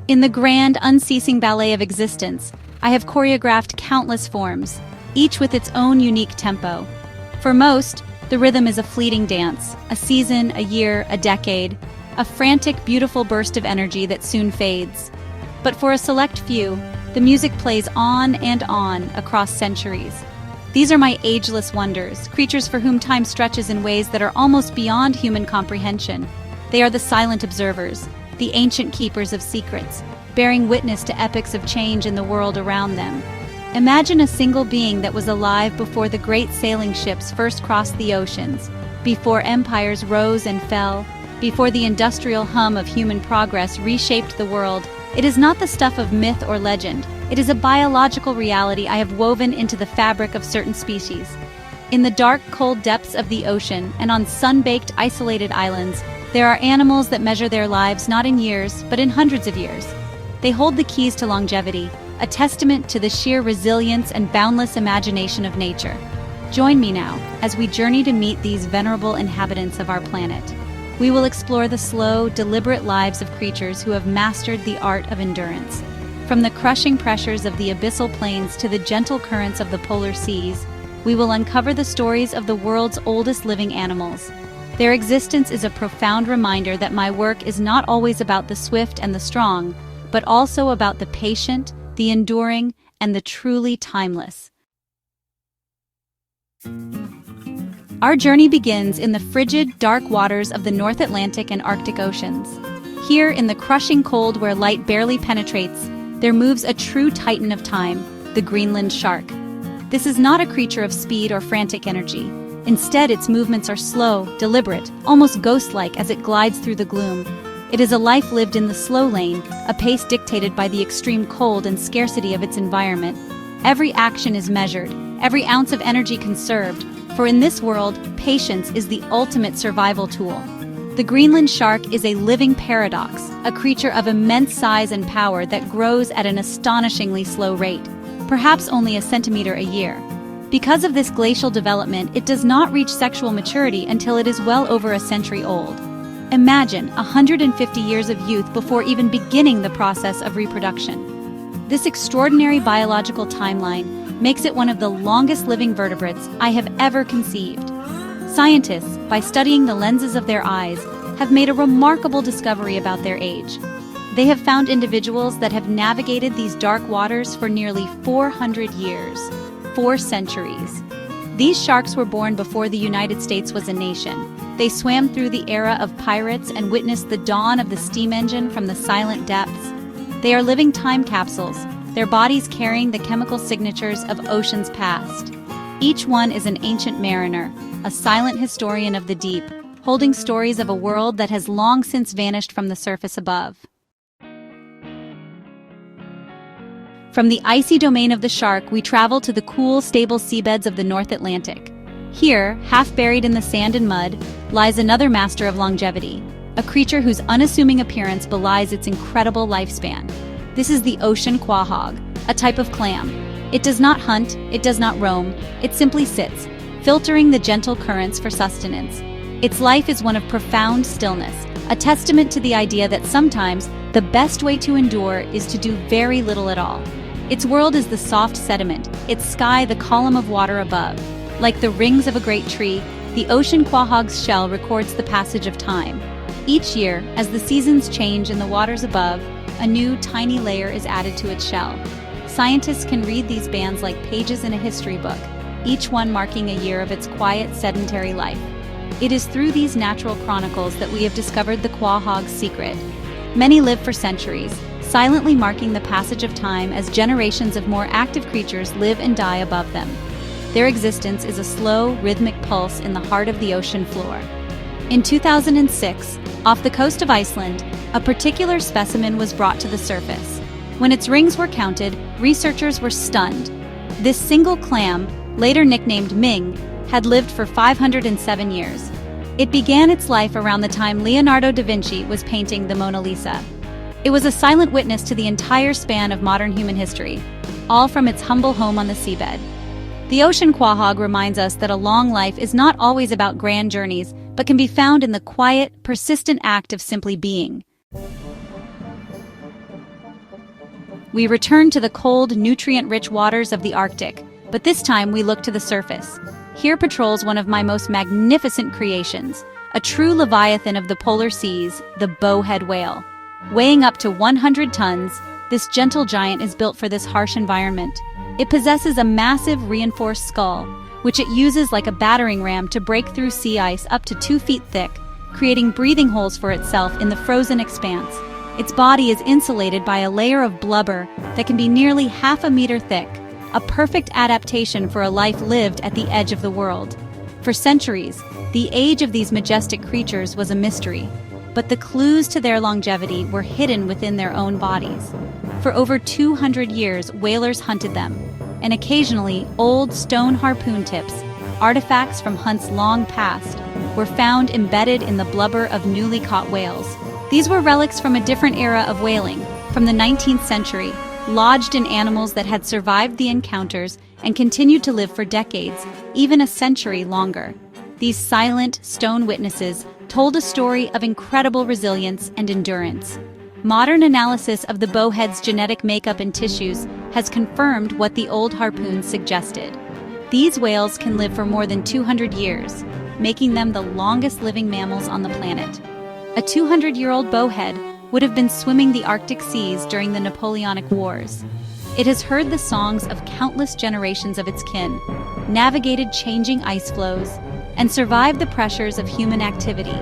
In the grand, unceasing ballet of existence, I have choreographed countless forms, each with its own unique tempo. For most, the rhythm is a fleeting dance, a season, a year, a decade, a frantic, beautiful burst of energy that soon fades. But for a select few, the music plays on and on across centuries. These are my ageless wonders, creatures for whom time stretches in ways that are almost beyond human comprehension. They are the silent observers, the ancient keepers of secrets, bearing witness to epochs of change in the world around them. Imagine a single being that was alive before the great sailing ships first crossed the oceans, before empires rose and fell, before the industrial hum of human progress reshaped the world. It is not the stuff of myth or legend. It is a biological reality I have woven into the fabric of certain species. In the dark, cold depths of the ocean and on sun-baked, isolated islands, there are animals that measure their lives not in years, but in hundreds of years. They hold the keys to longevity, a testament to the sheer resilience and boundless imagination of nature. Join me now as we journey to meet these venerable inhabitants of our planet. We will explore the slow, deliberate lives of creatures who have mastered the art of endurance. From the crushing pressures of the abyssal plains to the gentle currents of the polar seas, we will uncover the stories of the world's oldest living animals. Their existence is a profound reminder that my work is not always about the swift and the strong, but also about the patient, the enduring, and the truly timeless. Our journey begins in the frigid, dark waters of the North Atlantic and Arctic Oceans. Here, in the crushing cold where light barely penetrates, there moves a true titan of time, the Greenland shark. This is not a creature of speed or frantic energy. Instead, its movements are slow, deliberate, almost ghost-like as it glides through the gloom. It is a life lived in the slow lane, a pace dictated by the extreme cold and scarcity of its environment. Every action is measured, every ounce of energy conserved, for in this world, patience is the ultimate survival tool. The Greenland shark is a living paradox, a creature of immense size and power that grows at an astonishingly slow rate, perhaps only a centimeter a year. Because of this glacial development, it does not reach sexual maturity until it is well over a century old. Imagine 150 years of youth before even beginning the process of reproduction. This extraordinary biological timeline makes it one of the longest living vertebrates I have ever conceived. Scientists, by studying the lenses of their eyes, have made a remarkable discovery about their age. They have found individuals that have navigated these dark waters for nearly 400 years, 4 centuries. These sharks were born before the United States was a nation. They swam through the era of pirates and witnessed the dawn of the steam engine from the silent depths. They are living time capsules, their bodies carrying the chemical signatures of oceans past. Each one is an ancient mariner, a silent historian of the deep, holding stories of a world that has long since vanished from the surface above. From the icy domain of the shark, we travel to the cool, stable seabeds of the North Atlantic. Here, half buried in the sand and mud, lies another master of longevity, a creature whose unassuming appearance belies its incredible lifespan. This is the ocean quahog, a type of clam. It does not hunt, it does not roam, it simply sits, filtering the gentle currents for sustenance. Its life is one of profound stillness, a testament to the idea that sometimes the best way to endure is to do very little at all. Its world is the soft sediment, its sky the column of water above. Like the rings of a great tree, the ocean quahog's shell records the passage of time. Each year, as the seasons change in the waters above, a new, tiny layer is added to its shell. Scientists can read these bands like pages in a history book, each one marking a year of its quiet, sedentary life. It is through these natural chronicles that we have discovered the quahog's secret. Many live for centuries, silently marking the passage of time as generations of more active creatures live and die above them. Their existence is a slow, rhythmic pulse in the heart of the ocean floor. In 2006, off the coast of Iceland, a particular specimen was brought to the surface. When its rings were counted, researchers were stunned. This single clam, later nicknamed Ming, had lived for 507 years. It began its life around the time Leonardo da Vinci was painting the Mona Lisa. It was a silent witness to the entire span of modern human history, all from its humble home on the seabed. The ocean quahog reminds us that a long life is not always about grand journeys, but can be found in the quiet, persistent act of simply being. We return to the cold, nutrient-rich waters of the Arctic, but this time we look to the surface. Here patrols one of my most magnificent creations, a true leviathan of the polar seas, the bowhead whale. Weighing up to 100 tons, this gentle giant is built for this harsh environment. It possesses a massive reinforced skull, which it uses like a battering ram to break through sea ice up to 2 feet thick, creating breathing holes for itself in the frozen expanse. Its body is insulated by a layer of blubber that can be nearly half a meter thick, a perfect adaptation for a life lived at the edge of the world. For centuries, the age of these majestic creatures was a mystery, but the clues to their longevity were hidden within their own bodies. For over 200 years, whalers hunted them, and occasionally old stone harpoon tips, artifacts from hunts long past, were found embedded in the blubber of newly caught whales. These were relics from a different era of whaling, from the 19th century, lodged in animals that had survived the encounters and continued to live for decades, even a century longer. These silent, stone witnesses told a story of incredible resilience and endurance. Modern analysis of the bowhead's genetic makeup and tissues has confirmed what the old harpoons suggested. These whales can live for more than 200 years, making them the longest living mammals on the planet. A 200-year-old bowhead would have been swimming the Arctic seas during the Napoleonic Wars. It has heard the songs of countless generations of its kin, navigated changing ice flows, and survived the pressures of human activity.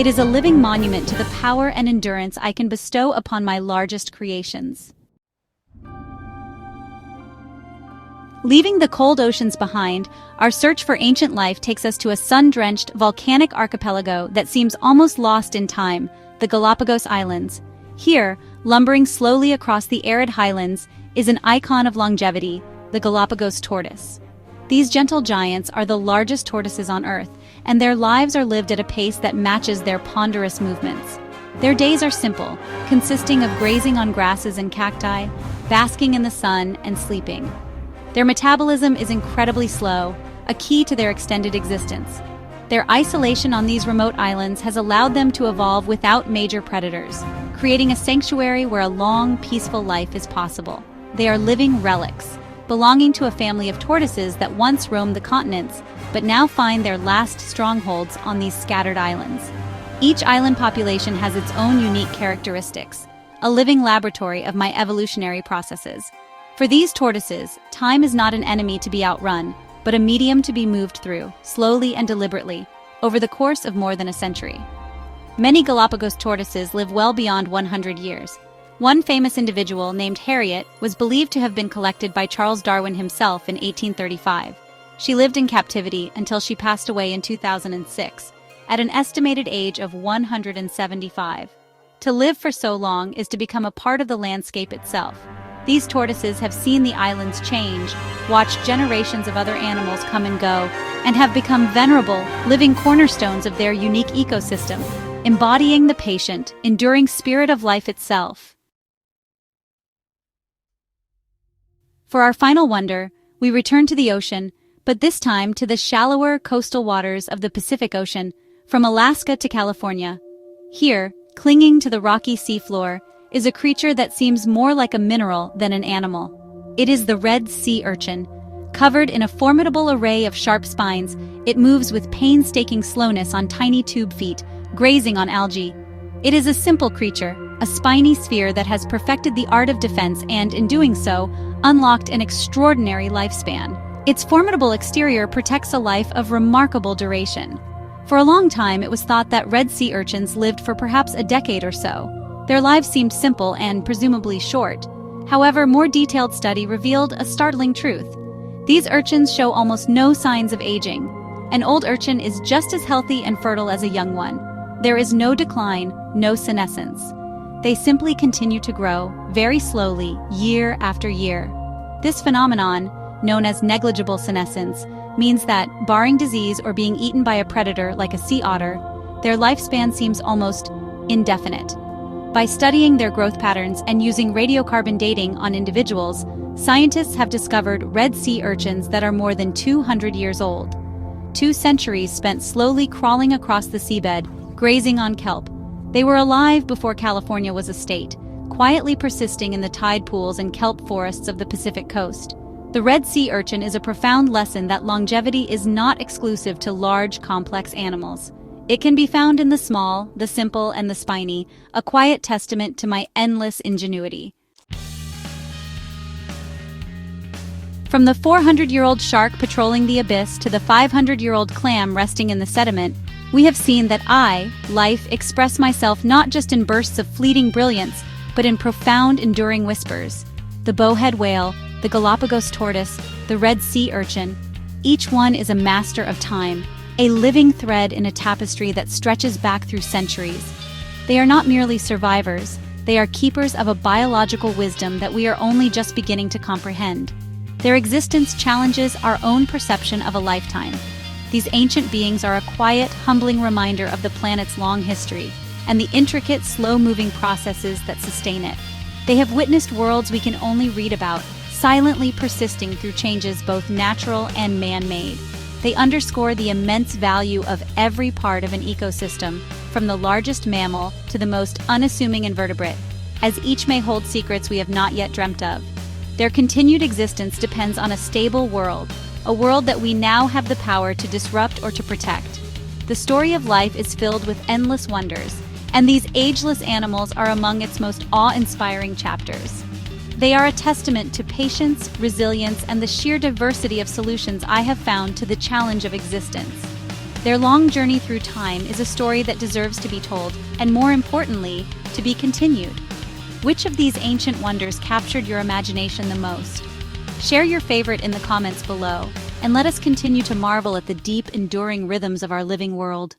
It is a living monument to the power and endurance I can bestow upon my largest creations. Leaving the cold oceans behind, our search for ancient life takes us to a sun-drenched, volcanic archipelago that seems almost lost in time, the Galapagos Islands. Here, lumbering slowly across the arid highlands, is an icon of longevity, the Galapagos tortoise. These gentle giants are the largest tortoises on Earth, and their lives are lived at a pace that matches their ponderous movements. Their days are simple, consisting of grazing on grasses and cacti, basking in the sun, and sleeping. Their metabolism is incredibly slow, a key to their extended existence. Their isolation on these remote islands has allowed them to evolve without major predators, creating a sanctuary where a long, peaceful life is possible. They are living relics, belonging to a family of tortoises that once roamed the continents, but now find their last strongholds on these scattered islands. Each island population has its own unique characteristics, a living laboratory of my evolutionary processes. For these tortoises, time is not an enemy to be outrun, but a medium to be moved through, slowly and deliberately, over the course of more than a century. Many Galapagos tortoises live well beyond 100 years. One famous individual named Harriet was believed to have been collected by Charles Darwin himself in 1835. She lived in captivity until she passed away in 2006, at an estimated age of 175. To live for so long is to become a part of the landscape itself. These tortoises have seen the islands change, watched generations of other animals come and go, and have become venerable, living cornerstones of their unique ecosystem, embodying the patient, enduring spirit of life itself. For our final wonder, we return to the ocean, but this time to the shallower coastal waters of the Pacific Ocean, from Alaska to California. Here, clinging to the rocky seafloor, is a creature that seems more like a mineral than an animal. It is the red sea urchin. Covered in a formidable array of sharp spines, it moves with painstaking slowness on tiny tube feet, grazing on algae. It is a simple creature, a spiny sphere that has perfected the art of defense and, in doing so, unlocked an extraordinary lifespan. Its formidable exterior protects a life of remarkable duration. For a long time, it was thought that red sea urchins lived for perhaps a decade or so. Their lives seemed simple and presumably short. However, more detailed study revealed a startling truth. These urchins show almost no signs of aging. An old urchin is just as healthy and fertile as a young one. There is no decline, no senescence. They simply continue to grow, very slowly, year after year. This phenomenon, known as negligible senescence, means that, barring disease or being eaten by a predator like a sea otter, their lifespan seems almost indefinite. By studying their growth patterns and using radiocarbon dating on individuals, scientists have discovered red sea urchins that are more than 200 years old. 2 centuries spent slowly crawling across the seabed, grazing on kelp. They were alive before California was a state, quietly persisting in the tide pools and kelp forests of the Pacific coast. The red sea urchin is a profound lesson that longevity is not exclusive to large, complex animals. It can be found in the small, the simple, and the spiny, a quiet testament to my endless ingenuity. From the 400-year-old shark patrolling the abyss to the 500-year-old clam resting in the sediment, we have seen that I, life, express myself not just in bursts of fleeting brilliance, but in profound, enduring whispers. The bowhead whale, the Galapagos tortoise, the red sea urchin, each one is a master of time, a living thread in a tapestry that stretches back through centuries. They are not merely survivors, they are keepers of a biological wisdom that we are only just beginning to comprehend. Their existence challenges our own perception of a lifetime. These ancient beings are a quiet, humbling reminder of the planet's long history and the intricate, slow-moving processes that sustain it. They have witnessed worlds we can only read about, silently persisting through changes both natural and man-made. They underscore the immense value of every part of an ecosystem, from the largest mammal to the most unassuming invertebrate, as each may hold secrets we have not yet dreamt of. Their continued existence depends on a stable world, a world that we now have the power to disrupt or to protect. The story of life is filled with endless wonders, and these ageless animals are among its most awe-inspiring chapters. They are a testament to patience, resilience, and the sheer diversity of solutions I have found to the challenge of existence. Their long journey through time is a story that deserves to be told, and more importantly, to be continued. Which of these ancient wonders captured your imagination the most? Share your favorite in the comments below, and let us continue to marvel at the deep, enduring rhythms of our living world.